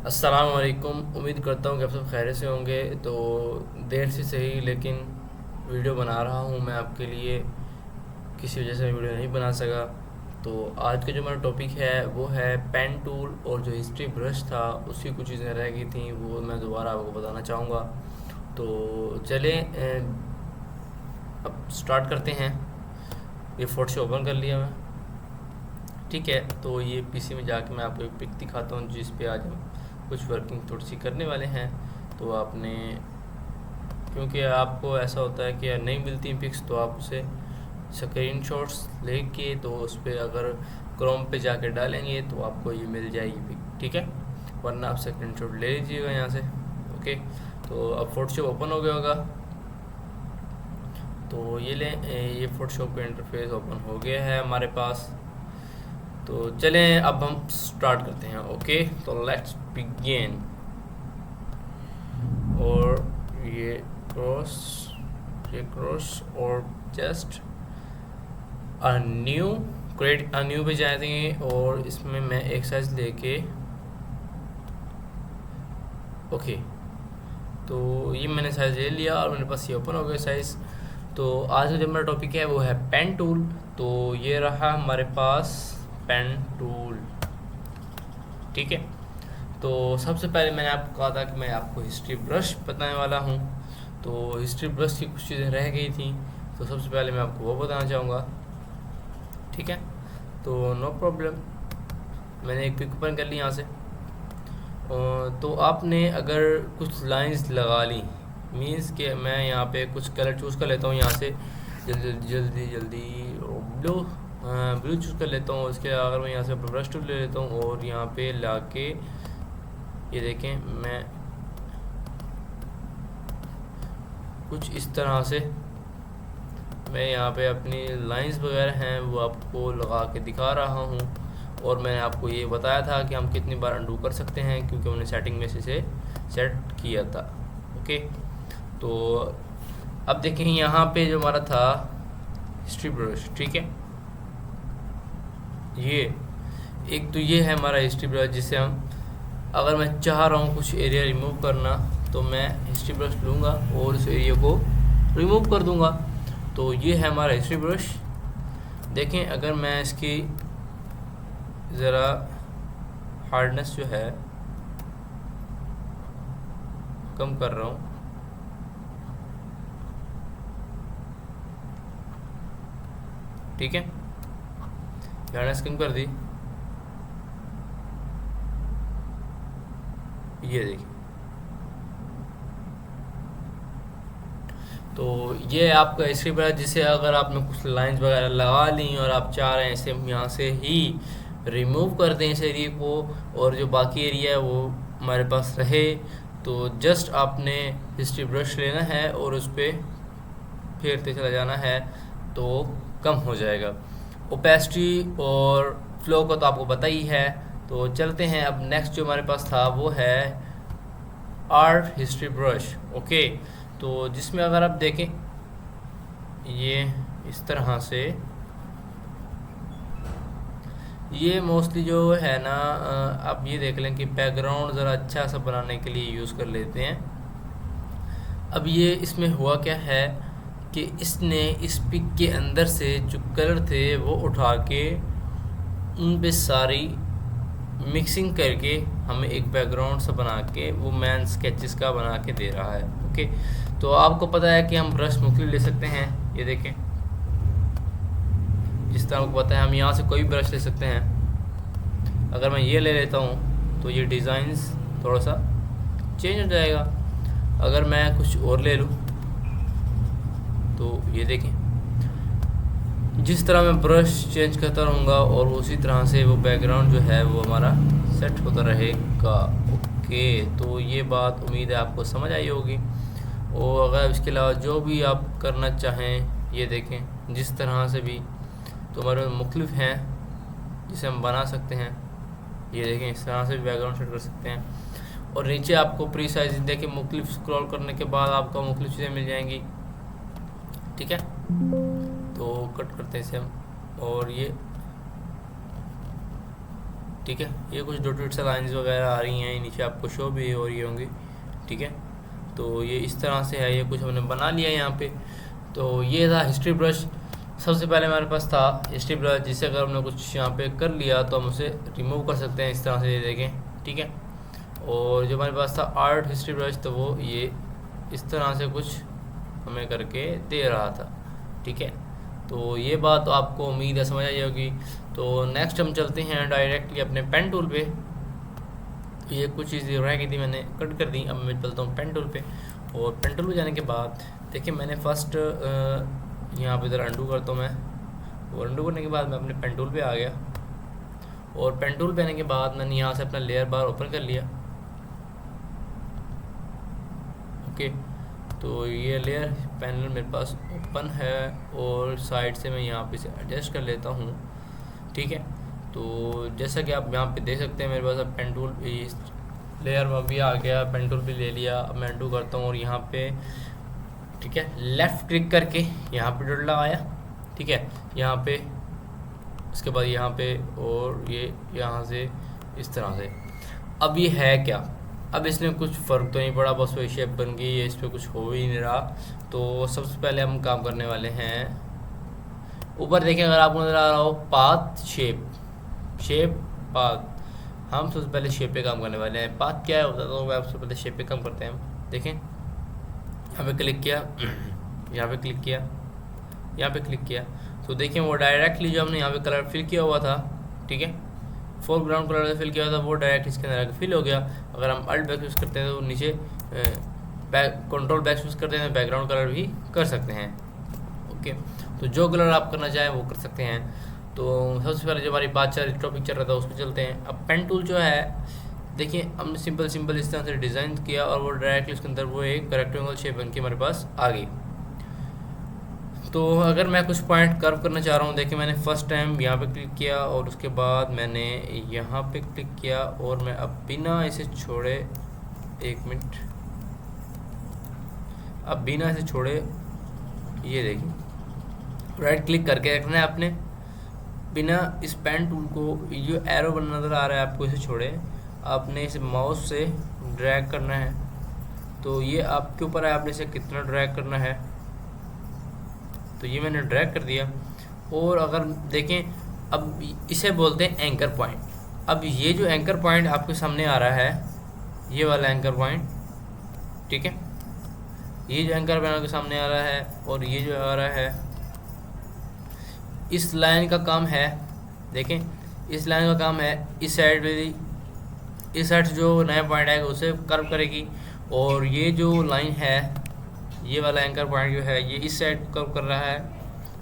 अस्सलाम वालेकुम। उम्मीद करता हूँ कि आप सब खैरियत से होंगे। तो देर से सही लेकिन वीडियो बना रहा हूँ मैं आपके लिए। किसी वजह से मैं वीडियो नहीं बना सका। तो आज का जो हमारा टॉपिक है वो है पेन टूल, और जो हिस्ट्री ब्रश था उसकी कुछ चीज़ें रह गई थी वो मैं दोबारा आपको बताना चाहूँगा। तो चलें, अब स्टार्ट करते हैं। ये फोटोशॉप ओपन कर लिया मैं। ठीक है, तो ये पीसी में जाके मैं आपको एक पिक दिखाता हूँ जिस पे आज हम कुछ वर्किंग थोड़ी सी करने वाले हैं। तो आपने, क्योंकि आपको ऐसा होता है कि नहीं मिलती पिक्स तो आप उसे स्क्रीन शॉट्स लेके तो उस पर अगर क्रोम पे जाके डालेंगे तो आपको ये मिल जाएगी पिक। ठीक है, वरना आप स्क्रीन शॉट ले लीजिएगा यहाँ से। ओके, तो अब फोटोशॉप ओपन हो गया होगा। तो ये लें, ये फोटोशॉप का इंटरफेस ओपन हो गया है हमारे पास। तो चलें अब हम स्टार्ट करते हैं। ओके, तो लेट्स बिगिन। और ये क्रॉस, ये क्रॉस और just a new, create a new पे जाते हैं और इसमें मैं एक साइज लेके, ओके, तो ये मैंने साइज ले लिया और मेरे पास ये ओपन हो गया साइज। तो आज का जो हमारा टॉपिक है वो है पेन टूल। तो ये रहा हमारे पास पेन टूल। ठीक है, तो सबसे पहले मैंने आपको कहा था कि मैं आपको हिस्ट्री ब्रश बताने वाला हूँ। तो हिस्ट्री ब्रश की कुछ चीज़ें रह गई थी, तो सबसे पहले मैं आपको वो बताना चाहूँगा। ठीक है, तो नो प्रॉब्लम, मैंने एक पिक ओपन कर ली यहाँ से। तो आपने अगर कुछ लाइंस लगा ली, मीन्स कि मैं यहाँ पे कुछ कलर चूज़ कर लेता हूँ यहाँ से, जल्दी जल्दी जल्दी ब्लू, ब्लू चूज़ कर लेता हूँ। उसके अगर मैं यहाँ से ब्रश टूल ले लेता हूँ और यहाँ पे ला के ये देखें, मैं कुछ इस तरह से मैं यहाँ पे अपनी लाइंस वगैरह हैं वो आपको लगा के दिखा रहा हूँ। और मैंने आपको ये बताया था कि हम कितनी बार अंडू कर सकते हैं, क्योंकि हमने सेटिंग में से सेट किया था। ओके, तो अब देखें यहाँ पे जो हमारा था हिस्ट्री ब्रश। ठीक है, ये एक तो ये है हमारा हिस्ट्री ब्रश, जिसे हम, अगर मैं चाह रहा हूँ कुछ एरिया रिमूव करना तो मैं हिस्ट्री ब्रश लूँगा और उस एरिया को रिमूव कर दूँगा। तो ये है हमारा हिस्ट्री ब्रश। देखें, अगर मैं इसकी ज़रा हार्डनेस जो है कम कर रहा हूँ, ठीक है, हार्डनेस कम कर दी। ये देखिए, तो ये आपका हिस्ट्री ब्रश, जिसे अगर आपने कुछ लाइंस वगैरह लगा ली और आप चाह रहे हैं इसे हम यहाँ से ही रिमूव कर दें इस एरिया को, और जो बाकी एरिया है वो हमारे पास रहे, तो जस्ट आपने हिस्ट्री ब्रश लेना है और उस पर फेरते चला जाना है तो कम हो जाएगा। ओपेसिटी और फ्लो का तो आपको पता ही है। तो चलते हैं, अब नेक्स्ट जो हमारे पास था वो है आर्ट हिस्ट्री ब्रश। ओके, तो जिसमें अगर आप देखें ये इस तरह से, ये मोस्टली जो है ना, आप ये देख लें कि बैकग्राउंड ज़रा अच्छा सा बनाने के लिए यूज़ कर लेते हैं। अब ये इसमें हुआ क्या है कि इसने इस पिक के अंदर से जो कलर थे वो उठा के उन पे सारी मिक्सिंग करके हमें एक बैकग्राउंड सा बना के वो मैन स्केचेस का बना के दे रहा है। ओके, तो आपको पता है कि हम ब्रश मुख्तलिफ ले सकते हैं। ये देखें, जिस तरह आपको पता है हम यहाँ से कोई भी ब्रश ले सकते हैं। अगर मैं ये ले लेता हूँ तो ये डिज़ाइंस थोड़ा सा चेंज हो जाएगा। अगर मैं कुछ और ले लूँ तो ये देखें, जिस तरह मैं ब्रश चेंज करता रहूँगा और उसी तरह से वो बैकग्राउंड जो है वो हमारा सेट होता रहेगा। ओके, तो ये बात उम्मीद है आपको समझ आई होगी। और अगर इसके अलावा जो भी आप करना चाहें, ये देखें जिस तरह से भी, तो हमारे मुख्तलिफ हैं जिसे हम बना सकते हैं। ये देखें, इस तरह से भी बैकग्राउंड सेट कर सकते हैं। और नीचे आपको प्री साइज देखें, मुख्तलिफ स्क्रॉल करने के बाद आपको मुख्तलिफ चीज़ें मिल जाएंगी। ठीक है, तो कट करते हैं इसे हम, और ये ठीक है। ये कुछ डॉटेड सा लाइन्स वगैरह आ रही हैं, नीचे आपको शो भी हो रही होंगी, ठीक है। तो ये इस तरह से है, ये कुछ हमने बना लिया यहाँ पे। तो ये था हिस्ट्री ब्रश। सबसे पहले हमारे पास था हिस्ट्री ब्रश, जिससे अगर हमने कुछ यहाँ पे कर लिया तो हम उसे रिमूव कर सकते हैं इस तरह से, ये देखें, ठीक है। और जो हमारे पास था आर्ट हिस्ट्री ब्रश, तो वो ये इस तरह से कुछ हमें करके दे रहा था, ठीक है। तो ये बात आपको उम्मीद है समझ आई होगी। तो नेक्स्ट हम चलते हैं डायरेक्टली अपने पेन टूल पे। ये कुछ चीज़ें रह गई थी, मैंने कट कर दी। अब मैं चलता हूँ पेन टूल पे, और पेन टूल पे जाने के बाद देखिए मैंने फर्स्ट यहाँ पे ज़रा अंडू करता हूँ मैं, और अंडू करने के बाद मैं अपने पेन टूल पे आ गया, और पेन टूल पे आने के बाद मैंने यहाँ से अपना लेयर बार ओपन कर लिया, ओके। तो ये लेयर पैनल मेरे पास ओपन है, और साइड से मैं यहाँ पे से एडजस्ट कर लेता हूँ, ठीक है। तो जैसा कि आप यहाँ पे देख सकते हैं, मेरे पास अब पेन टूल इस लेयर में भी आ गया, पेन टूल भी ले लिया। अब मैं अंडू करता हूँ, और यहाँ पे, ठीक है, लेफ़्ट क्लिक करके यहाँ पे डॉट लगाया, ठीक है, यहाँ पे, इसके बाद यहाँ पे, और ये यहाँ से इस तरह से। अब ये है क्या, अब इसमें कुछ फ़र्क तो नहीं पड़ा, बस वही शेप बन गई है, इस पर कुछ हो ही नहीं रहा। तो सबसे पहले हम काम करने वाले हैं, ऊपर देखें अगर आपको नज़र आ रहा हो, पाथ शेप पाथ। हम सबसे पहले शेप पे काम करने वाले हैं। पाथ क्या है होता है, तो मैं सबसे पहले शेप पे काम करते हैं। देखें, यहाँ पे क्लिक किया, यहाँ पे क्लिक किया, यहाँ पे क्लिक किया, तो देखिए वो डायरेक्टली जो हमने यहाँ पे कलर फिल किया हुआ था, ठीक है, फोरग्राउंड कलर से फिल किया हुआ था, वो डायरेक्ट इसके अंदर आके फिल हो गया। अगर हम अल्ट बैक यूज़ करते हैं तो नीचे कंट्रोल बैक यूज़ करते हैं तो बैकग्राउंड कलर भी कर सकते हैं, ओके। तो जो कलर आप करना चाहें वो कर सकते हैं। तो सबसे पहले जो हमारी बात टॉपिक चल रहा था उस पर चलते हैं। अब पेन टूल जो है, देखिए हमने सिंपल इस तरह से डिज़ाइन किया, और वो डायरेक्टली उसके अंदर वो एक रेक्टेंगल शेप बन के हमारे पास आ गई। तो अगर मैं कुछ पॉइंट कर्व करना चाह रहा हूँ, देखिए मैंने फर्स्ट टाइम यहाँ पे क्लिक किया, और उसके बाद मैंने यहाँ पे क्लिक किया, और मैं अब बिना इसे छोड़े, एक मिनट, अब बिना इसे छोड़े, ये देखिए राइट क्लिक करके रखना है आपने, बिना इस पेन टूल को, जो एरो बन नज़र आ रहा है आपको, इसे छोड़े, आपने इसे माउस से ड्रैग करना है। तो ये आपके ऊपर है, आपने इसे कितना ड्रैग करना है। तो ये मैंने ड्रैग कर दिया, और अगर देखें, अब इसे बोलते हैं एंकर पॉइंट। अब ये जो एंकर पॉइंट आपके सामने आ रहा है, ये वाला एंकर पॉइंट, ठीक है, ये जो एंकर पॉइंट आपके सामने आ रहा है, और ये जो आ रहा है, इस लाइन का काम है, देखें इस लाइन का काम है इस साइड से जो नया पॉइंट आएगा उसे कर्व करेगी, और ये जो लाइन है, ये वाला एंकर पॉइंट जो है, ये इस साइड कर्व कर रहा है,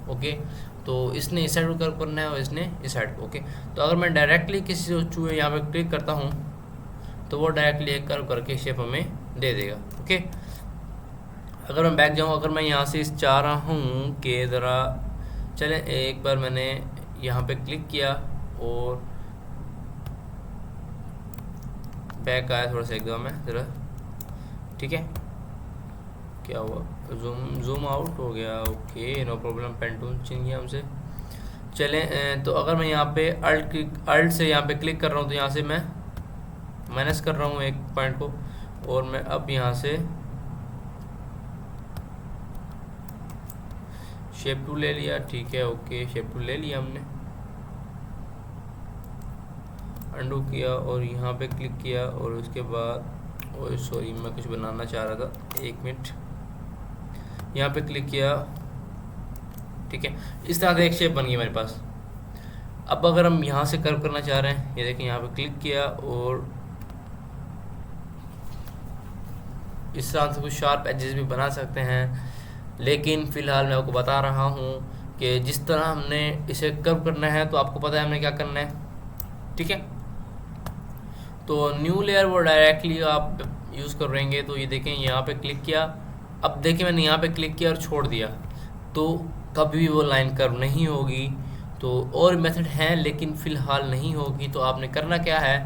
ओके। तो इसने इस साइड को कर्व करना है, और इसने इस साइड को, ओके। तो अगर मैं डायरेक्टली किसी चूहे यहाँ पे क्लिक करता हूँ, तो वो डायरेक्टली एक कर्व करके शेप हमें दे देगा, ओके। अगर मैं बैक जाऊँ, अगर मैं यहाँ से चाह रहा हूँ कि ज़रा चले, एक बार मैंने यहाँ पे क्लिक किया और बैक आया, थोड़ा सा एकदम है ज़रा, ठीक है, क्या हुआ, जूम आउट हो गया, okay, no problem, pen tool छीन गया हमसे। चलें, तो अगर मैं यहाँ पे अल्ट से यहाँ पे क्लिक कर रहा हूँ, तो यहाँ से मैं माइनस कर रहा हूँ एक पॉइंट को, और मैं अब यहाँ से शेप टूल ले लिया, ठीक है, ओके, शेप टूल ले लिया हमने, अंडू किया, और यहाँ पे क्लिक किया, और उसके बाद, ओह सॉरी, मैं कुछ बनाना चाह रहा था, एक मिनट, यहाँ पे क्लिक किया, ठीक है, इस तरह से एक शेप बन गई हमारे पास। अब अगर हम यहाँ से कर्व करना चाह रहे हैं, ये देखिए यहाँ पे क्लिक किया, और इस तरह से कुछ शार्प एजेस भी बना सकते हैं, लेकिन फ़िलहाल मैं आपको बता रहा हूँ कि जिस तरह हमने इसे कर्व करना है, तो आपको पता है हमने क्या करना है, ठीक है। तो न्यू लेयर वो डायरेक्टली आप यूज़ कर रहेंगे। तो ये देखें, यहाँ पे क्लिक किया, अब देखिए मैंने यहाँ पे क्लिक किया और छोड़ दिया, तो कभी भी वो लाइन कर्व नहीं होगी। तो और मेथड हैं, लेकिन फ़िलहाल नहीं होगी। तो आपने करना क्या है,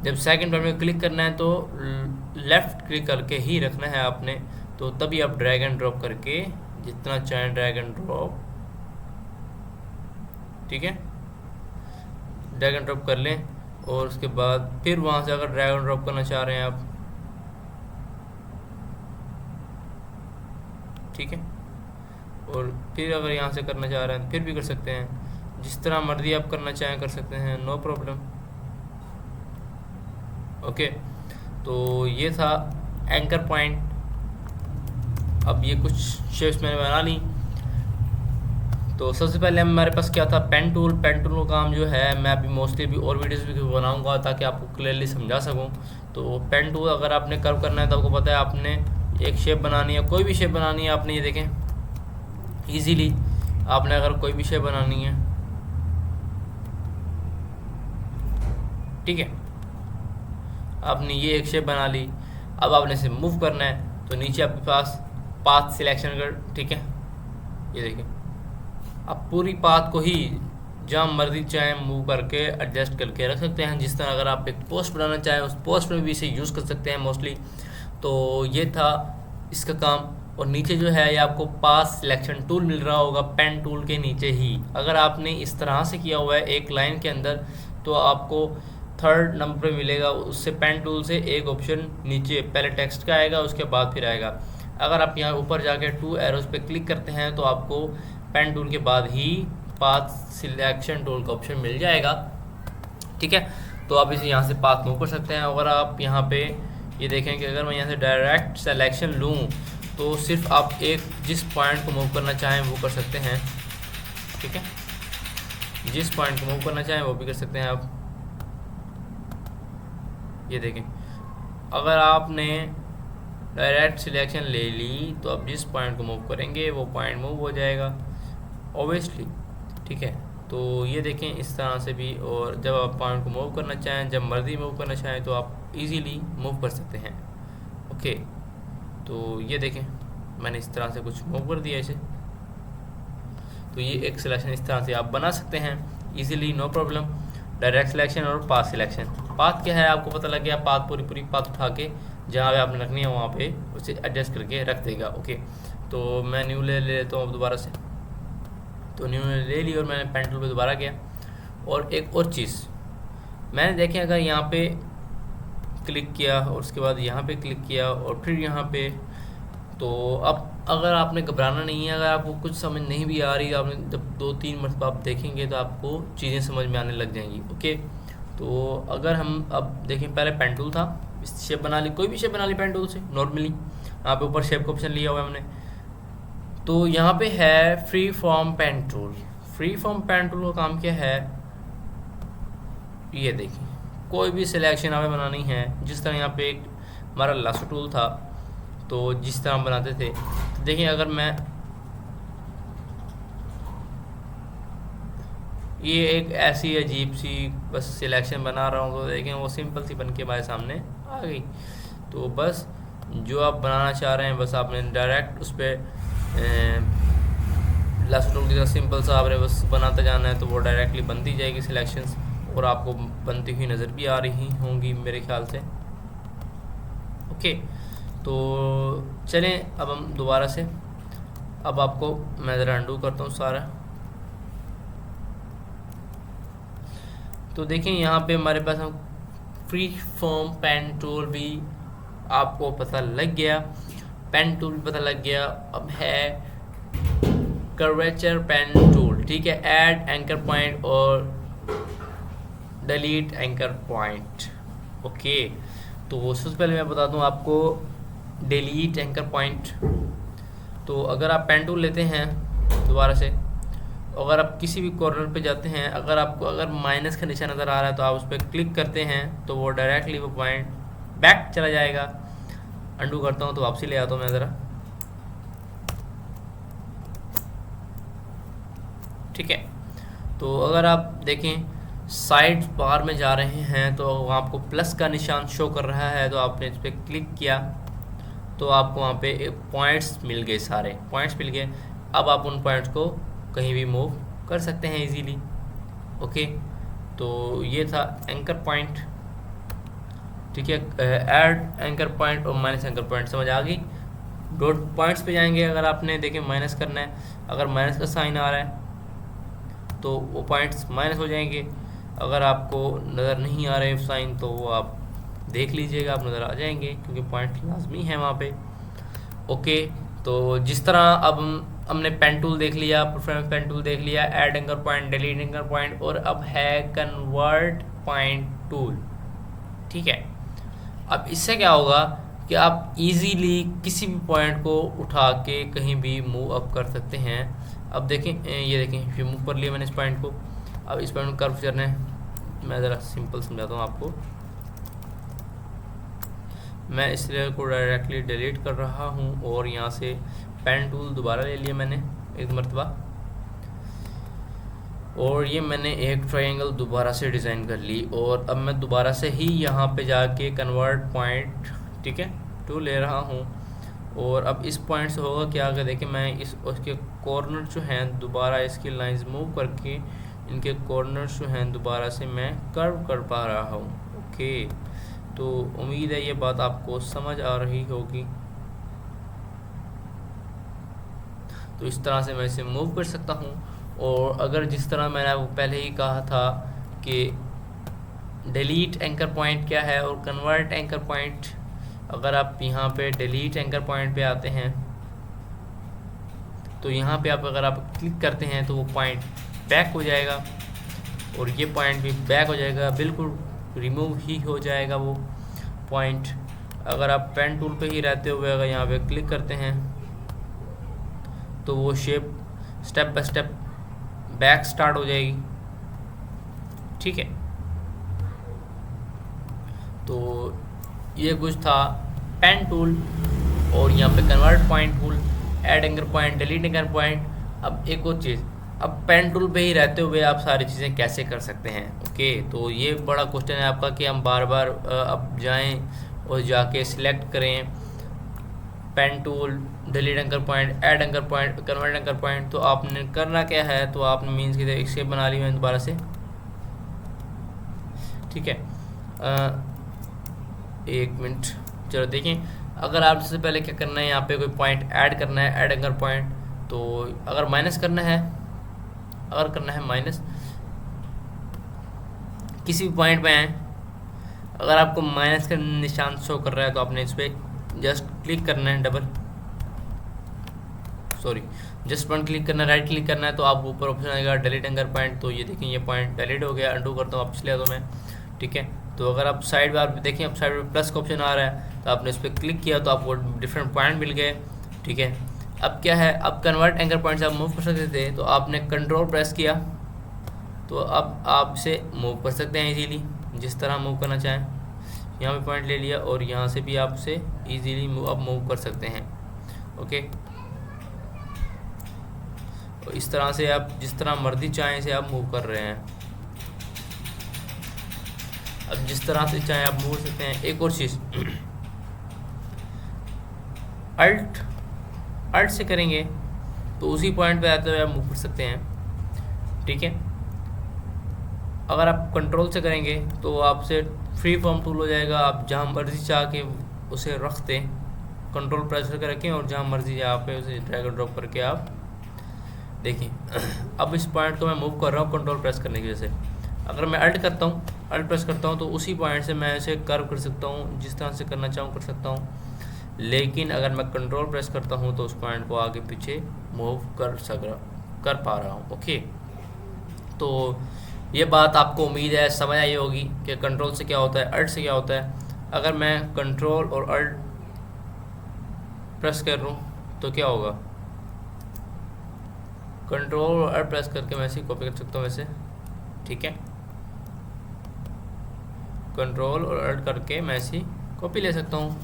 जब सेकंड बार में क्लिक करना है तो लेफ़्ट क्लिक करके ही रखना है आपने। तो तभी आप ड्रैग एंड ड्रॉप करके जितना चाहें ड्रैग एंड ड्रॉप, ठीक है, ड्रैग एंड ड्रॉप कर लें। और उसके बाद फिर वहाँ से अगर ड्रैग एंड ड्रॉप करना चाह रहे हैं आप, ठीक है, और फिर अगर यहाँ से करना चाह रहे हैं फिर भी कर सकते हैं, जिस तरह मर्जी आप करना चाहें कर सकते हैं, नो प्रॉब्लम। ओके, तो ये था एंकर पॉइंट। अब ये कुछ शेप्स मैंने बना ली। तो सबसे पहले हमारे पास क्या था, पेन टूल। पेन टूल का काम जो है मैं अभी मोस्टली भी और वीडियोस भी बनाऊंगा ताकि आपको क्लियरली समझा सकूं। तो पेन टूल अगर आपने कर्व करना है तो आपको पता है आपने एक शेप बनानी है, कोई भी शेप बनानी है आपने, ये देखें इजीली आपने अगर कोई भी शेप बनानी है, ठीक है, आपने ये एक शेप बना ली। अब आपने इसे मूव करना है तो नीचे आपके पास पाथ सिलेक्शन कर, ठीक है, ये देखिए आप पूरी पाथ को ही जहाँ मर्जी चाहे मूव करके एडजस्ट करके रख सकते हैं। जिस तरह अगर आप एक पोस्ट बनाना चाहें उस पोस्ट में भी इसे यूज़ कर सकते हैं मोस्टली। तो ये था इसका काम। और नीचे जो है ये आपको पाथ सिलेक्शन टूल मिल रहा होगा पेन टूल के नीचे ही। अगर आपने इस तरह से किया हुआ है एक लाइन के अंदर तो आपको थर्ड नंबर पे मिलेगा, उससे पेन टूल से एक ऑप्शन नीचे पहले टेक्स्ट का आएगा उसके बाद फिर आएगा। अगर आप यहाँ ऊपर जाके टू एरोज पे क्लिक करते हैं तो आपको पेन टूल के बाद ही पाथ सिलेक्शन टूल का ऑप्शन मिल जाएगा, ठीक है। तो आप इसे यहाँ से पाथ मूव कर सकते हैं। अगर आप यहाँ पे ये देखें कि अगर मैं यहाँ से डायरेक्ट सिलेक्शन लूँ तो सिर्फ आप एक जिस पॉइंट को मूव करना चाहें वो कर सकते हैं, ठीक है, जिस पॉइंट को मूव करना चाहें वो भी कर सकते हैं आप। ये देखें अगर आपने डायरेक्ट सिलेक्शन ले ली तो आप जिस पॉइंट को मूव करेंगे वो पॉइंट मूव हो जाएगा ऑब्वियसली, ठीक है। तो ये देखें इस तरह से भी। और जब आप पॉइंट को मूव करना चाहें, जब मर्जी मूव करना चाहें तो आप इजीली मूव कर सकते हैं। ओके, तो ये देखें मैंने इस तरह से कुछ मूव कर दिया इसे। तो ये एक सिलेक्शन इस तरह से आप बना सकते हैं easily, no problem. Direct selection और पाथ सिलेक्शन। पाथ क्या है आपको पता लग गया, पाथ पूरी पाथ उठा के जहाँ पे आपने रखनी है वहाँ पे उसे एडजस्ट करके रख देगा। ओके, तो मैं न्यू ले लेता हूँ दोबारा से। तो न्यू ले ली और मैंने पेन टूल पे दोबारा गया। और एक और चीज़ मैंने देखें, अगर यहाँ पे क्लिक किया और उसके बाद यहाँ पे क्लिक किया और फिर यहाँ पे, तो अब अगर आपने घबराना नहीं है, अगर आपको कुछ समझ नहीं भी आ रही, आपने जब 2-3 मरतबा आप देखेंगे तो आपको चीज़ें समझ में आने लग जाएंगी। ओके, तो अगर हम अब देखें, पहले पेन टूल था, इस शेप बना ली, कोई भी शेप बना ली पेन टूल से नॉर्मली। यहाँ पे ऊपर शेप का ऑप्शन लिया हुआ है हमने। तो यहाँ पे है free form pen tool. Free form pen tool का काम क्या है, ये देखिए कोई भी सिलेक्शन हमें बनानी है, जिस तरह यहाँ पे एक हमारा लासो टूल था तो जिस तरह हम बनाते थे, तो देखिए अगर मैं ये एक ऐसी अजीब सी बस सिलेक्शन बना रहा हूँ तो देखें वो सिंपल सी बन के हमारे सामने आ गई। तो बस जो आप बनाना चाह रहे हैं बस आपने डायरेक्ट उस पर लास्ट टूल की तरह सिंपल सा आपने बस बनाते जाना है तो वो डायरेक्टली बनती जाएगी सिलेक्शंस, और आपको बनती हुई नज़र भी आ रही होंगी मेरे ख्याल से। ओके, तो चलें अब हम दोबारा से, अब आपको मैं ज़रा अंडू करता हूँ सारा। तो देखें यहाँ पे हमारे पास हम फ्री फॉर्म पेन टूल भी आपको पता लग गया, पेन टूल भी पता लग गया। अब है कर्वेचर पेन टूल, ठीक है, ऐड एंकर पॉइंट और डिलीट एंकर पॉइंट। ओके, तो सबसे पहले मैं बता दूं आपको डिलीट एंकर पॉइंट। तो अगर आप पेन टूल लेते हैं दोबारा से, अगर आप किसी भी कॉर्नर पे जाते हैं, अगर आपको अगर माइनस का निशान नज़र आ रहा है तो आप उस पर क्लिक करते हैं तो वो डायरेक्टली वो पॉइंट बैक चला जाएगा। अंडू करता हूँ तो वापसी ले आता हूँ मैं ज़रा, ठीक है। तो अगर आप देखें साइड बार में जा रहे हैं तो वहाँ आपको प्लस का निशान शो कर रहा है, तो आपने इस पर क्लिक किया तो आपको वहाँ पे पॉइंट्स मिल गए, सारे पॉइंट्स मिल गए। अब आप उन पॉइंट्स को कहीं भी मूव कर सकते हैं इजीली। ओके, तो ये था एंकर पॉइंट, ठीक है, ऐड एंकर पॉइंट और माइनस एंकर पॉइंट समझ आ गई। डॉट पॉइंट्स पे जाएंगे, अगर आपने देखें माइनस करना है, अगर माइनस का साइन आ रहा है तो वो पॉइंट्स माइनस हो जाएंगे। अगर आपको नज़र नहीं आ रहे साइन तो वो आप देख लीजिएगा, आप नज़र आ जाएंगे क्योंकि पॉइंट लाजमी है वहाँ पे। ओके, तो जिस तरह अब हमने पेन टूल देख लिया, प्रेफरेंस पेन टूल देख लिया, add anchor point, delete anchor point, और अब है कन्वर्ट पॉइंट टूल। ठीक है, अब इससे क्या होगा कि आप इजीली किसी भी पॉइंट को उठा के कहीं भी मूव अप कर सकते हैं। अब देखें, ये देखें, ये मूव कर लिया मैंने इस पॉइंट को। अब इस पॉइंट को कर्व करना है। मैं ज़रा सिंपल समझाता हूँ आपको। मैं इस लेयर को डायरेक्टली डिलीट कर रहा हूँ और यहाँ से पेन टूल दोबारा ले लिया मैंने एक मरतबा, और ये मैंने एक ट्रायंगल दोबारा से डिज़ाइन कर ली, और अब मैं दोबारा से ही यहाँ पे जाके कन्वर्ट पॉइंट, ठीक है, टू ले रहा हूँ। और अब इस पॉइंट से होगा क्या, अगर देखिए मैं इस उसके कॉर्नर जो हैं दोबारा इसकी लाइंस मूव करके इनके कॉर्नर्स जो हैं दोबारा से मैं कर्व कर पा रहा हूँ। ओके, तो उम्मीद है ये बात आपको समझ आ रही होगी। तो इस तरह से मैं इसे मूव कर सकता हूँ। और अगर जिस तरह मैंने आपको पहले ही कहा था कि डिलीट एंकर पॉइंट क्या है और कन्वर्ट एंकर पॉइंट, अगर आप यहाँ पे डिलीट एंकर पॉइंट पे आते हैं तो यहाँ पे आप अगर आप क्लिक करते हैं तो वो पॉइंट बैक हो जाएगा और ये पॉइंट भी बैक हो जाएगा, बिल्कुल रिमूव ही हो जाएगा वो पॉइंट। अगर आप पेन टूल पे ही रहते हुए अगर यहाँ पे क्लिक करते हैं तो वो shape step by step back start हो जाएगी। ठीक है, तो ये कुछ था पेन टूल और यहाँ पे convert point tool, add anchor point, delete anchor point. अब एक और चीज़, अब पेन टूल पे ही रहते हुए आप सारी चीज़ें कैसे कर सकते हैं। ओके, तो ये बड़ा क्वेश्चन है आपका कि हम बार बार अब जाएं और जाके सिलेक्ट करें pen tool, delete anchor point, add anchor point, convert anchor point. तो आपने करना क्या है, तो आपने मीन्स की एक शेप बना ली मैंने दोबारा से। ठीक है, एक मिनट, चलो देखें। अगर आप सबसे पहले क्या करना है, यहाँ पे कोई पॉइंट ऐड करना है, ऐड एंकर पॉइंट, तो अगर माइनस करना है, अगर करना है माइनस किसी भी पॉइंट पे आए, अगर आपको माइनस का निशान शो कर रहा है तो आपने इस पर जस्ट क्लिक करना है, जस्ट वन क्लिक करना है, राइट क्लिक करना है, तो आपको ऊपर ऑप्शन आएगा डिलीट एंकर पॉइंट। तो ये देखें, ये पॉइंट डिलीट हो गया। अंडू करता हूँ, वापस ले आता हूँ मैं। ठीक है, तो अगर आप साइड में आप देखें, अब साइड में प्लस का ऑप्शन आ रहा है, तो आपने इस पर क्लिक किया तो आपको डिफरेंट पॉइंट मिल गए। ठीक है, अब क्या है, अब कन्वर्ट एंकर पॉइंट से आप मूव कर सकते थे, तो आपने कंट्रोल प्रेस किया तो अब आप इसे मूव कर सकते हैं इजीली, जिस तरह मूव करना चाहें। यहाँ पे पॉइंट ले लिया और यहाँ से भी आप इसे ईजीली मूव कर सकते हैं। ओके, तो इस तरह से आप जिस तरह मर्जी चाहें इसे आप मूव कर रहे हैं। अब जिस तरह से चाहें आप मूव कर सकते हैं। एक और चीज़, अल्ट से करेंगे तो उसी पॉइंट पे आते हुए आप मूव कर सकते हैं। ठीक है, अगर आप कंट्रोल से करेंगे तो आपसे फ्री फॉर्म टूल हो जाएगा, आप जहाँ मर्जी चाह के उसे रख दें, कंट्रोल प्रेस करके रखें और जहाँ मर्जी यहाँ पे उसे ड्रैग एंड ड्रॉप करके आप देखें। अब इस पॉइंट को मैं मूव कर रहा हूँ कंट्रोल प्रेस करने की वजह से। अगर मैं अल्ट करता हूँ, अल्ट प्रेस करता हूँ, तो उसी पॉइंट से मैं इसे कर्व कर सकता हूँ, जिस तरह से करना चाहूँ कर सकता हूँ। लेकिन अगर मैं कंट्रोल प्रेस करता हूँ तो उस पॉइंट को आगे पीछे मूव कर पा रहा हूँ। ओके, तो ये बात आपको उम्मीद है समझ आई होगी कि कंट्रोल से क्या होता है, अल्ट से क्या होता है। अगर मैं कंट्रोल और अल्ट प्रेस कर लूँ तो क्या होगा, कंट्रोल और अल्ट प्रेस करके मैं इसे कॉपी कर सकता हूँ वैसे। ठीक है, कंट्रोल और अल्ट करके मैं इसी कॉपी ले सकता हूँ।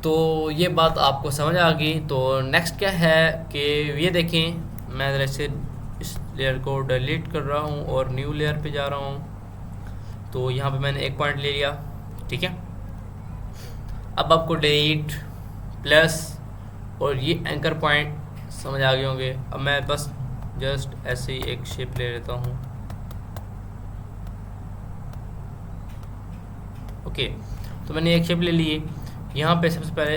तो ये बात आपको समझ आ गई। तो नेक्स्ट क्या है कि ये देखें, मैं ज़रा से इस लेयर को डिलीट कर रहा हूँ और न्यू लेयर पे जा रहा हूँ। तो यहाँ पे मैंने एक पॉइंट ले लिया। ठीक है, अब आपको डिलीट प्लस और ये एंकर पॉइंट समझ आ गए होंगे। अब मैं बस जस्ट ऐसे ही एक शेप ले लेता हूँ। ओके, तो मैंने एक शेप ले ली। यहाँ पे सबसे पहले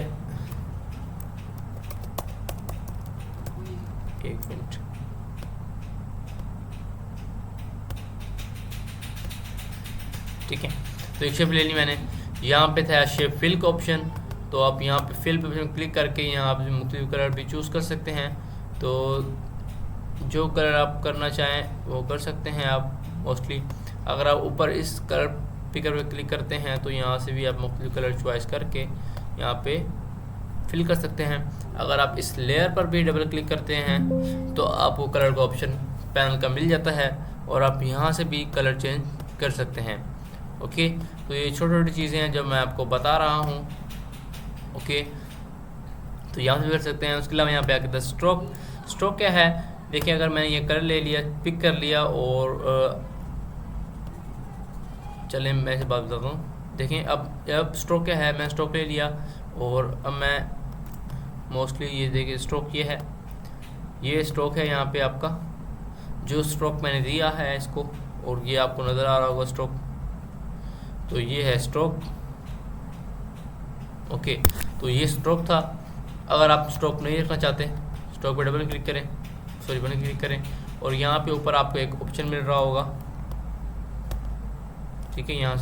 एक मिनट, ठीक है। तो एक शेप ले ली मैंने, यहाँ पे था शेप फिल का ऑप्शन, तो आप यहाँ पे फिल पे क्लिक करके यहाँ आप मुख्तलिफ कलर भी चूज़ कर सकते हैं। तो जो कलर आप करना चाहें वो कर सकते हैं आप मोस्टली। अगर आप ऊपर इस कलर पिकर पे क्लिक करते हैं तो यहाँ से भी आप मुख्तलिफ कलर चॉइस करके यहाँ पे फिल कर सकते हैं। अगर आप इस लेयर पर भी डबल क्लिक करते हैं तो आपको कलर का ऑप्शन पैनल का मिल जाता है और आप यहाँ से भी कलर चेंज कर सकते हैं। ओके, तो ये छोटी छोटी चीज़ें हैं जो मैं आपको बता रहा हूँ। ओके, तो यहाँ से कर सकते हैं। उसके अलावा यहाँ पे आके स्ट्रोक क्या है, देखिए अगर मैंने ये कलर ले लिया, पिक कर लिया और चलें मैं इसे बात बताता हूँ। देखें अब स्ट्रोक क्या है, मैं स्ट्रोक ले लिया और अब मैं मोस्टली ये देखिए स्ट्रोक ये स्ट्रोक है यहाँ पे आपका, जो स्ट्रोक मैंने दिया है इसको, और ये आपको नज़र आ रहा होगा स्ट्रोक, तो ये है स्ट्रोक। ओके, तो ये स्ट्रोक था। अगर आप स्ट्रोक नहीं रखना चाहते, स्ट्रोक पे डबल क्लिक करें, बटन क्लिक करें और यहाँ पे ऊपर आपको एक ऑप्शन मिल रहा होगा, ठीक है। यहाँ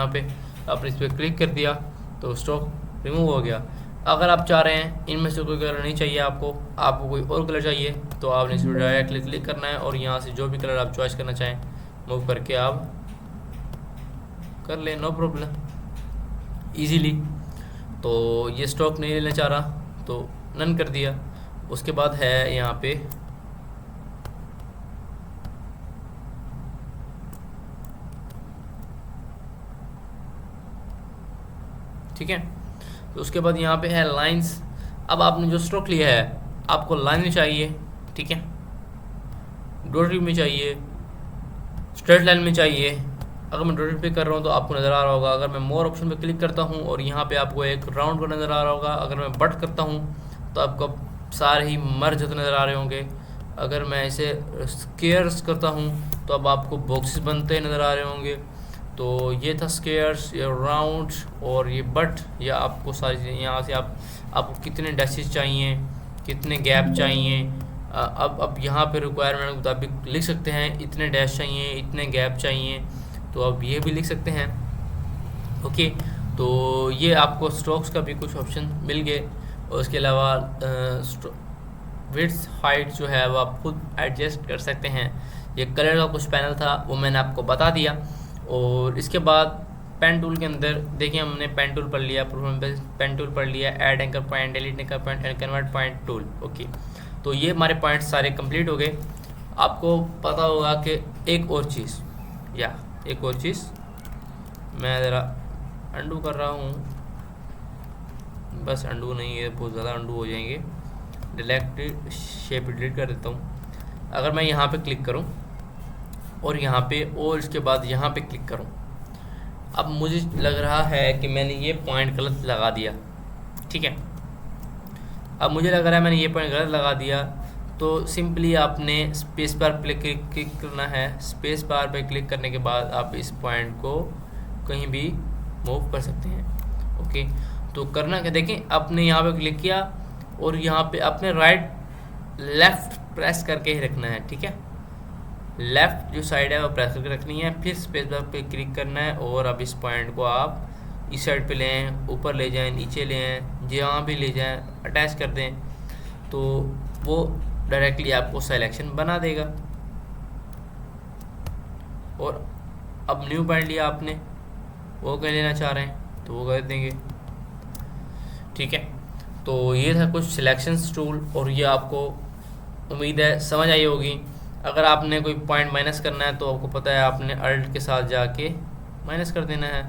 पे आपने इस पर क्लिक कर दिया तो स्ट्रोक रिमूव हो गया। अगर आप चाह रहे हैं इनमें से कोई कलर नहीं चाहिए आपको कोई और कलर चाहिए, तो आपने इस पर डायरेक्टली क्लिक करना है और यहाँ से जो भी कलर आप चॉइस करना चाहें मूव करके आप कर लें, नो प्रॉब्लम, इजीली। तो ये स्ट्रोक नहीं लेना चाह रहा तो नन कर दिया। उसके बाद है यहाँ पे ठीक है। तो उसके बाद यहाँ पे है लाइंस। अब आपने जो स्ट्रोक लिया है आपको लाइन में चाहिए, ठीक है, डॉटेड में चाहिए, स्ट्रेट लाइन में चाहिए। अगर मैं डॉटेड पे कर रहा हूँ तो आपको नज़र आ रहा होगा। अगर मैं मोर ऑप्शन पे क्लिक करता हूँ और यहाँ पे आपको एक राउंड का नज़र आ रहा होगा। अगर मैं बट करता हूँ तो आपको सारे ही मर्ज होते नज़र आ रहे होंगे। अगर मैं इसे स्क्वायर्स करता हूँ तो अब आपको बॉक्सेस बनते नज़र आ रहे होंगे। तो ये था स्क्वायर्स, ये राउंड और ये बट, या आपको सारी चीज़ें यहाँ से आपको कितने डैशेस चाहिए, कितने गैप चाहिए। अब यहाँ पे रिक्वायरमेंट के मुताबिक लिख सकते हैं, इतने डैश चाहिए, इतने गैप चाहिए, तो अब ये भी लिख सकते हैं। ओके, तो ये आपको स्ट्रोक्स का भी कुछ ऑप्शन मिल गए। और उसके अलावा विड्थ हाइट जो है वो आप खुद एडजस्ट कर सकते हैं। ये कलर का कुछ पैनल था वो मैंने आपको बता दिया। और इसके बाद पेन टूल के अंदर देखिए हमने पेन टूल पढ़ लिया, पेन टूल पढ़ लिया, add anchor point, delete anchor point and convert point tool. Okay, तो ये हमारे पॉइंट्स सारे कंप्लीट हो गए। आपको पता होगा कि एक और चीज़ मैं ज़रा अंडू कर रहा हूँ, बस अंडू नहीं है, बहुत ज़्यादा अंडू हो जाएंगे। डिलीट शेप डिलीट कर देता हूँ। अगर मैं यहाँ पे क्लिक करूँ और यहाँ पे और इसके बाद यहाँ पे क्लिक करूँ, अब मुझे लग रहा है कि मैंने ये पॉइंट गलत लगा दिया, ठीक है। अब मुझे लग रहा है मैंने ये पॉइंट गलत लगा दिया, तो सिंपली आपने स्पेस बार पे क्लिक करना है। स्पेस बार पे क्लिक करने के बाद आप इस पॉइंट को कहीं भी मूव कर सकते हैं। ओके, तो करना क्या, देखें आपने यहाँ पे क्लिक किया और यहाँ पे आपने लेफ़्ट प्रेस करके ही रखना है, ठीक है। लेफ़्ट जो साइड है वो प्रेस करके रखनी है, फिर स्पेस बार पे क्लिक करना है और अब इस पॉइंट को आप इस साइड पे लें, ऊपर ले जाएं, नीचे ले आएँ, जहाँ भी ले जाएं, अटैच कर दें, तो वो डायरेक्टली आपको सिलेक्शन बना देगा। और अब न्यू पॉइंट लिया आपने, वो कहीं लेना चाह रहे हैं तो वो कर देंगे, ठीक है। तो ये था कुछ सिलेक्शंस टूल और ये आपको उम्मीद है समझ आई होगी। अगर आपने कोई पॉइंट माइनस करना है तो आपको पता है आपने अल्ट के साथ जाके माइनस कर देना है,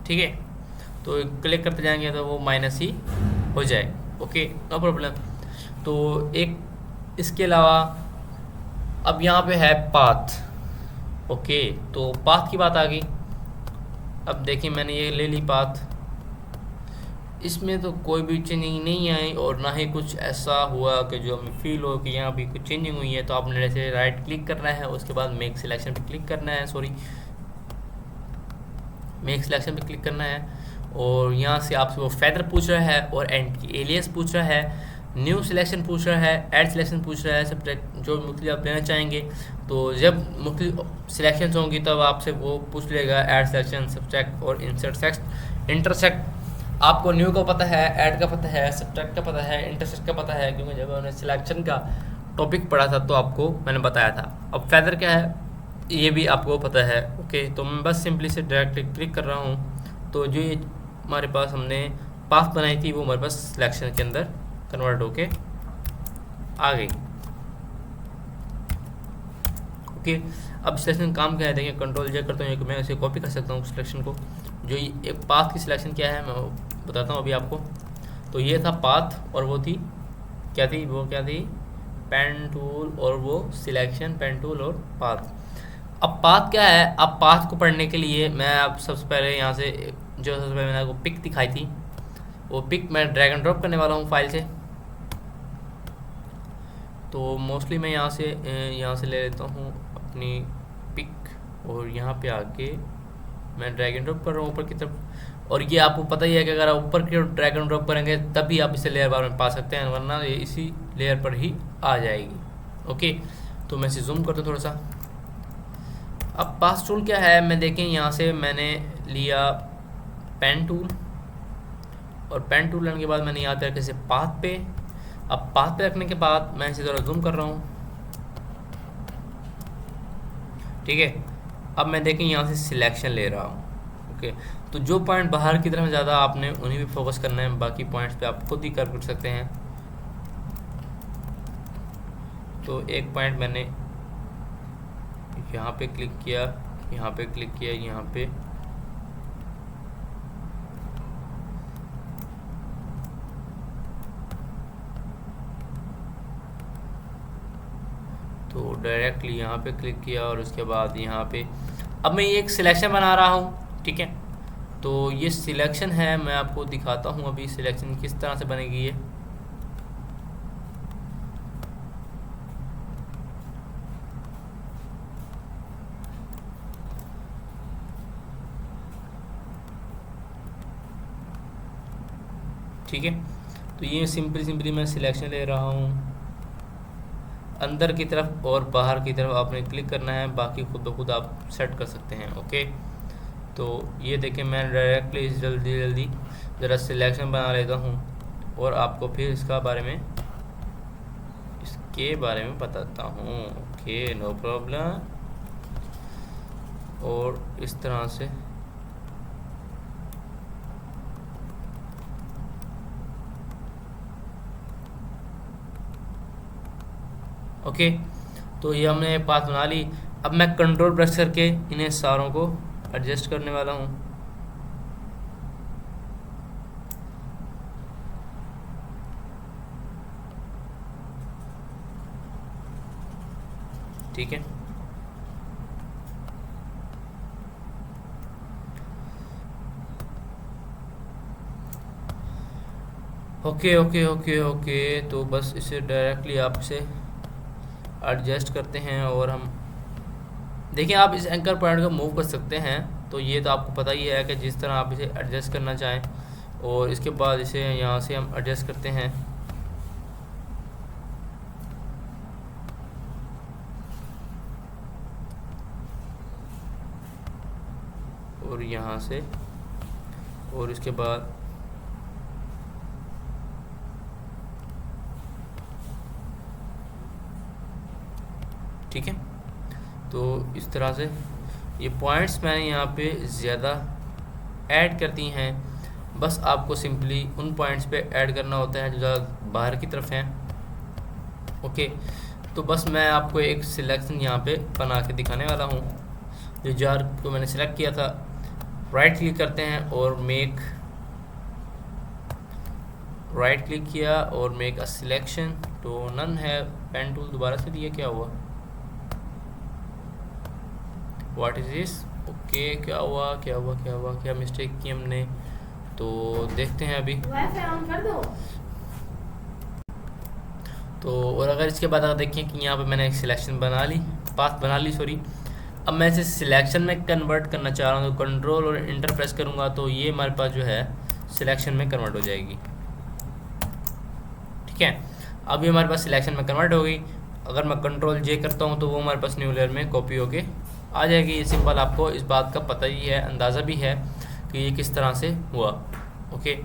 ठीक है। तो क्लिक करते जाएंगे तो वो माइनस ही हो जाए। Okay, no problem. तो एक इसके अलावा अब यहाँ पे है पाथ। ओके, तो पाथ की बात आ गई। अब देखिए मैंने ये ले ली पाथ, इसमें तो कोई भी चेंजिंग नहीं आई और ना ही कुछ ऐसा हुआ कि जो हमें फील हो कि यहाँ भी कुछ चेंजिंग हुई है। तो आपने जैसे राइट क्लिक करना है, उसके बाद मेक सिलेक्शन पे क्लिक करना है, मेक सिलेक्शन पे क्लिक करना है और यहाँ से आपसे वो फेदर पूछ रहा है और एलियास पूछ रहा है। न्यू सिलेक्शन पूछ रहा है, ऐड सिलेक्शन पूछ रहा है, सब्जेक्ट जो मुख्तलिफ आप लेना चाहेंगे। तो जब मुख्तलिफ सिलेक्शन होंगी तब आपसे वो पूछ लेगा ऐड सिलेक्शन, सब्जेक्ट और इंटरसेक्ट। आपको न्यू का पता है, ऐड का पता है, सब्जेक्ट का पता है, इंटरसेक्ट का पता है, क्योंकि जब हमने सिलेक्शन का टॉपिक पढ़ा था तो आपको मैंने बताया था। अब फेदर क्या है ये भी आपको पता है। ओके, तो मैं बस सिंपली से डायरेक्टली क्लिक कर रहा हूँ। तो जो ये हमारे पास हमने पाथ बनाई थी वो हमारे पास सिलेक्शन के अंदर कन्वर्ट होके आ गई। ओके, अब सिलेक्शन काम क्या है देखिए, कंट्रोल जे करता हूँ, मैं इसे कॉपी कर सकता हूँ सिलेक्शन को। जो एक पाथ की सिलेक्शन क्या है मैं बताता हूँ अभी आपको। तो ये था पाथ और वो थी क्या थी, वो क्या थी, पेन टूल, और वो सिलेक्शन, पेन टूल और पाथ। अब पाथ क्या है, अब पाथ को पढ़ने के लिए मैं अब सबसे पहले यहाँ से जो सबसे पहले मैंने आपको पिक दिखाई थी वो पिक मैं ड्रैग एंड ड्रॉप करने वाला हूँ फाइल से। तो मोस्टली मैं यहाँ से ले लेता हूँ अपनी पिक और यहाँ पे आके मैं ड्रैग एंड ड्रॉप कर रहा हूँ ऊपर की तरफ। और ये आपको पता ही है कि अगर आप ऊपर की तरफ ड्रैग एंड ड्रॉप करेंगे तभी आप इसे लेयर बार में पा सकते हैं, वरना ये इसी लेयर पर ही आ जाएगी। ओके, तो मैं इसे जूम करता हूँ थोड़ा सा। अब पाथ टूल क्या है, मैं देखें यहाँ से मैंने लिया पेन टूल, और पेन टूल लेने के बाद मैंने यहाँ पे रखे इसे पाथ पे। अब पाथ पे रखने के बाद मैं इसे थोड़ा जूम कर रहा हूँ, ठीक है। अब मैं देखें यहाँ से सिलेक्शन ले रहा हूँ। ओके, तो जो पॉइंट बाहर की तरफ ज़्यादा आपने उन्हीं पे फोकस करना है, बाकी पॉइंट्स पे आप खुद ही कर सकते हैं। तो एक पॉइंट मैंने यहाँ पे क्लिक किया, यहाँ पे क्लिक किया, यहाँ पे तो डायरेक्टली यहाँ पे क्लिक किया और उसके बाद यहाँ पे अब मैं ये एक सिलेक्शन बना रहा हूँ, ठीक है। तो ये सिलेक्शन है, मैं आपको दिखाता हूँ अभी सिलेक्शन किस तरह से बनेगी ये। ठीक है, तो ये सिंपली मैं सिलेक्शन ले रहा हूँ। अंदर की तरफ और बाहर की तरफ आपने क्लिक करना है, बाकी खुद ब खुद आप सेट कर सकते हैं। ओके, तो ये देखें मैं डायरेक्टली जल्दी ज़रा सिलेक्शन बना लेता हूँ और आपको फिर इसके बारे में बताता हूँ। Okay, no problem. और इस तरह से ओके, तो ये हमने पाथ बना ली। अब मैं कंट्रोल प्रेस करके इन्हें सारों को एडजस्ट करने वाला हूँ। ठीक है, ओके, तो बस इसे डायरेक्टली आपसे एडजस्ट करते हैं और हम देखिए आप इस एंकर पॉइंट को मूव कर सकते हैं। तो ये तो आपको पता ही है कि जिस तरह आप इसे एडजस्ट करना चाहें, और इसके बाद इसे यहाँ से हम एडजस्ट करते हैं। और यहाँ से और इसके बाद ठीक है, तो इस तरह से ये पॉइंट्स मैंने यहाँ पे ज़्यादा ऐड करती हैं। बस आपको सिंपली उन पॉइंट्स पे ऐड करना होता है जो ज़्यादा बाहर की तरफ हैं। ओके, तो बस मैं आपको एक सिलेक्शन यहाँ पे बना के दिखाने वाला हूँ। जो जार को मैंने सेलेक्ट किया था, राइट क्लिक करते हैं और राइट क्लिक किया और मेक अ सिलेक्शन। तो नन है, पेन टूल दोबारा से दिया, क्या हुआ, व्हाट इज दिस। ओके, क्या मिस्टेक की हमने, तो देखते हैं अभी। वाईफाई ऑन कर दो। तो और अगर इसके बाद आप देखिए कि यहाँ पे मैंने एक सिलेक्शन पाथ बना ली सॉरी। अब मैं इसे सिलेक्शन में कन्वर्ट करना चाह रहा हूँ, तो कंट्रोल और इंटर प्रेस करूँगा तो ये हमारे पास जो है सिलेक्शन में कन्वर्ट हो जाएगी। ठीक ठीक है। अभी हमारे पास सिलेक्शन में कन्वर्ट हो गई। अगर मैं कंट्रोल जे करता हूँ तो वो हमारे पास न्यू लेयर में कॉपी होके आ जाएगी। ये सिंपल, आपको इस बात का पता ही है, अंदाज़ा भी है कि ये किस तरह से हुआ। ओके,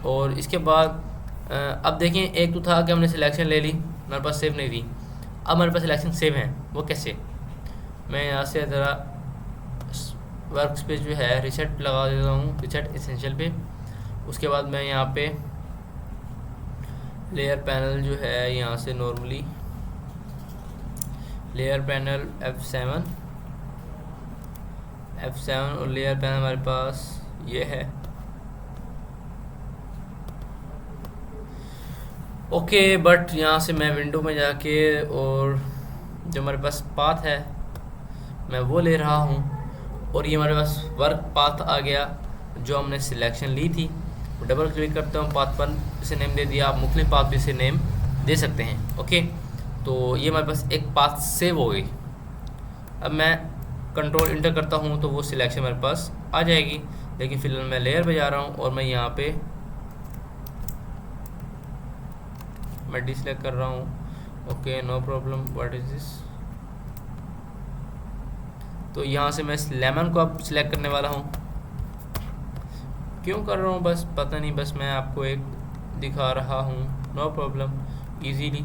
और इसके बाद अब देखें, एक तो था कि हमने सिलेक्शन ले ली, हमारे पास सेव नहीं थी। अब हमारे पास सिलेक्शन सेव है, वो कैसे? मैं यहाँ से ज़रा वर्क स्पेस जो है रिसेट लगा देता हूँ, रिसेट एसेंशियल पे। उसके बाद मैं यहाँ पे लेयर पैनल जो है यहाँ से नॉर्मली लेयर पैनल F7 और लेयर पैनल हमारे पास ये है। ओके, बट यहाँ से मैं विंडो में जाके और जो हमारे पास पाथ है मैं वो ले रहा हूँ, और ये हमारे पास वर्क पाथ आ गया जो हमने सिलेक्शन ली थी। डबल क्लिक करता हूँ, पाथ 1 से नेम दे दिया, आप मुख्तलिफ पाथ भी से नेम दे सकते हैं। ओके, तो ये हमारे पास एक पाथ सेव हो गई। अब मैं कंट्रोल इंटर करता हूँ तो वो सिलेक्शन मेरे पास आ जाएगी, लेकिन फिलहाल मैं लेयर पे जा रहा हूँ और मैं यहाँ पे मैं डिसलेक्ट कर रहा हूँ। Okay, no problem, what is this. तो यहाँ से मैं लेमन को अब सिलेक्ट करने वाला हूँ। क्यों कर रहा हूँ बस पता नहीं, बस मैं आपको एक दिखा रहा हूँ, नो प्रॉब्लम, इजीली।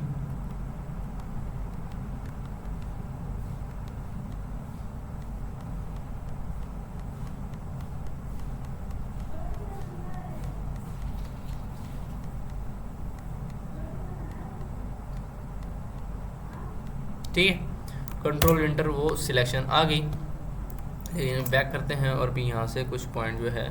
ठीक है, कंट्रोल इंटर, वो सिलेक्शन आ गई। लेकिन बैक करते हैं और भी यहाँ से कुछ पॉइंट जो है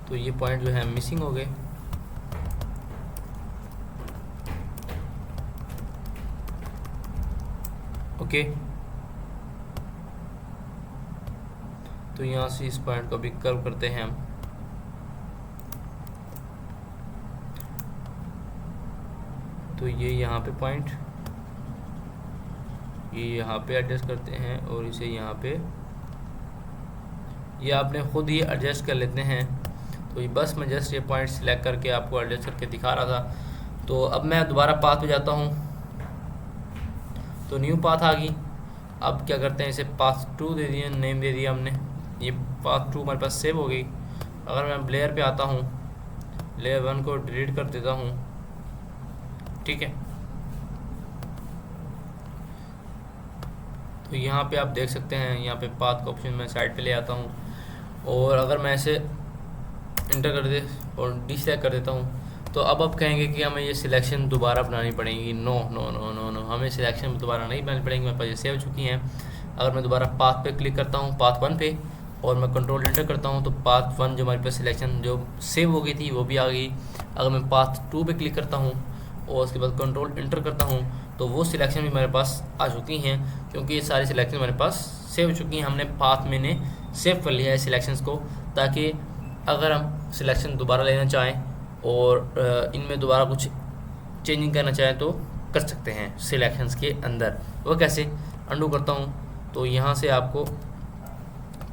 तो ये पॉइंट जो है मिसिंग हो गए। ओके, तो यहाँ से इस पॉइंट को भी कर्व करते हैं हम। तो ये यहाँ पे पॉइंट, ये यहाँ पे एडजस्ट करते हैं और इसे यहाँ पे, ये आपने खुद ही एडजस्ट कर लेते हैं। तो ये बस मैं जस्ट ये पॉइंट सिलेक्ट करके आपको एडजस्ट करके दिखा रहा था। तो अब मैं दोबारा पाथ पे जाता हूँ, तो न्यू पाथ आ गई। अब क्या करते हैं, इसे पाथ 2 दे दिया, नेम दे दिया हमने, ये पाथ 2 हमारे पास सेव हो गई। अगर मैं लेयर पे आता हूँ, लेयर 1 को डिलीट कर देता हूँ, ठीक है। तो यहाँ पे आप देख सकते हैं, यहाँ पे पाथ का ऑप्शन मैं साइड पे ले आता हूँ, और अगर मैं इसे इंटर कर दे और डिसलेक्ट कर देता हूँ, तो अब कहेंगे कि हमें ये सिलेक्शन दोबारा बनानी पड़ेगी। No no no no no, हमें सिलेक्शन दोबारा नहीं बनानी पड़ेगी, मेरे पास ये सेव हो चुकी हैं। अगर मैं दोबारा पाथ पे क्लिक करता हूँ, पाथ 1 पे, और मैं कंट्रोल इंटर करता हूँ, तो पाथ 1 जो हमारे पास सिलेक्शन जो सेव हो गई थी वो भी आ गई। अगर मैं पाथ 2 पे क्लिक करता हूँ और उसके बाद कंट्रोल इंटर करता हूँ, तो वो सिलेक्शन भी मेरे पास आ चुकी हैं, क्योंकि ये सारी सिलेक्शन मेरे पास सेव हो चुकी हैं। हमने पाथ में ने सेव कर लिया है सिलेक्शंस को, ताकि अगर हम सिलेक्शन दोबारा लेना चाहें और इनमें दोबारा कुछ चेंजिंग करना चाहें तो कर सकते हैं सिलेक्शंस के अंदर। वो कैसे? अंडू करता हूँ तो यहाँ से आपको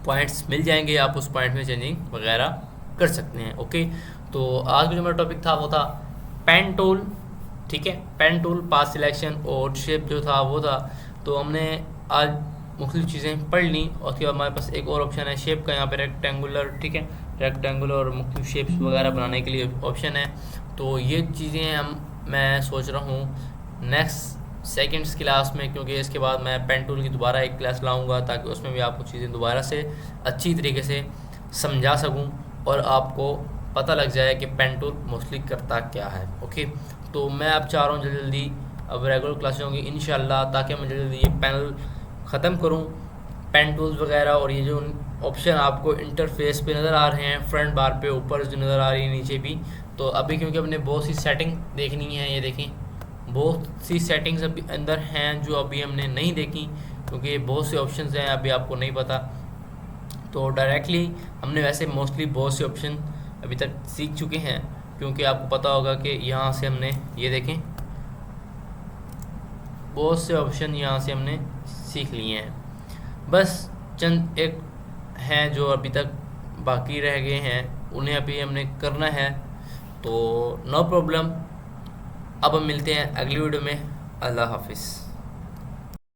पॉइंट्स मिल जाएंगे, आप उस पॉइंट में चेंजिंग वगैरह कर सकते हैं। ओके, तो आज का जो मेरा टॉपिक था वो था पेन टूल। ठीक है, पेन टूल, पाथ सिलेक्शन और शेप जो था वो था। तो हमने आज मुख्तलिफ चीज़ें पढ़ ली, और उसके बाद हमारे पास एक और ऑप्शन है शेप का, यहाँ पे रेक्टेंगुलर, ठीक है, रेक्टेंगुलर और मुख्तलिफ शेप्स वगैरह बनाने के लिए ऑप्शन है। तो ये चीज़ें मैं सोच रहा हूँ नेक्स्ट सेकंड्स क्लास में, क्योंकि इसके बाद मैं पेन टूल की दोबारा एक क्लास लाऊंगा, ताकि उसमें भी आपको चीज़ें दोबारा से अच्छी तरीके से समझा सकूं और आपको पता लग जाए कि पेन टूल मोस्टली करता क्या है। ओके, तो मैं अब चाह रहा हूँ जल्दी जल्दी अब रेगुलर क्लासें होंगी इंशाल्लाह, ताकि मैं जल्दी ये पैनल ख़त्म करूँ, पेन टूल्स वगैरह, और ये जो ऑप्शन आपको इंटरफेस पे नज़र आ रहे हैं, फ्रंट बार पे ऊपर जो नज़र आ रही है, नीचे भी। तो अभी क्योंकि अपने बहुत सी सेटिंग देखनी है, ये देखें बहुत सी सेटिंग्स अभी अंदर हैं जो अभी हमने नहीं देखी, क्योंकि बहुत से ऑप्शंस हैं अभी आपको नहीं पता। तो डायरेक्टली हमने वैसे मोस्टली बहुत से ऑप्शन अभी तक सीख चुके हैं, क्योंकि आपको पता होगा कि यहाँ से हमने ये देखें बहुत से ऑप्शन यहाँ से हमने सीख लिए हैं। बस चंद एक हैं जो अभी तक बाकी रह गए हैं उन्हें अभी हमने करना है, तो नो प्रॉब्लम। अब हम मिलते हैं अगली वीडियो में। अल्लाह हाफिज़।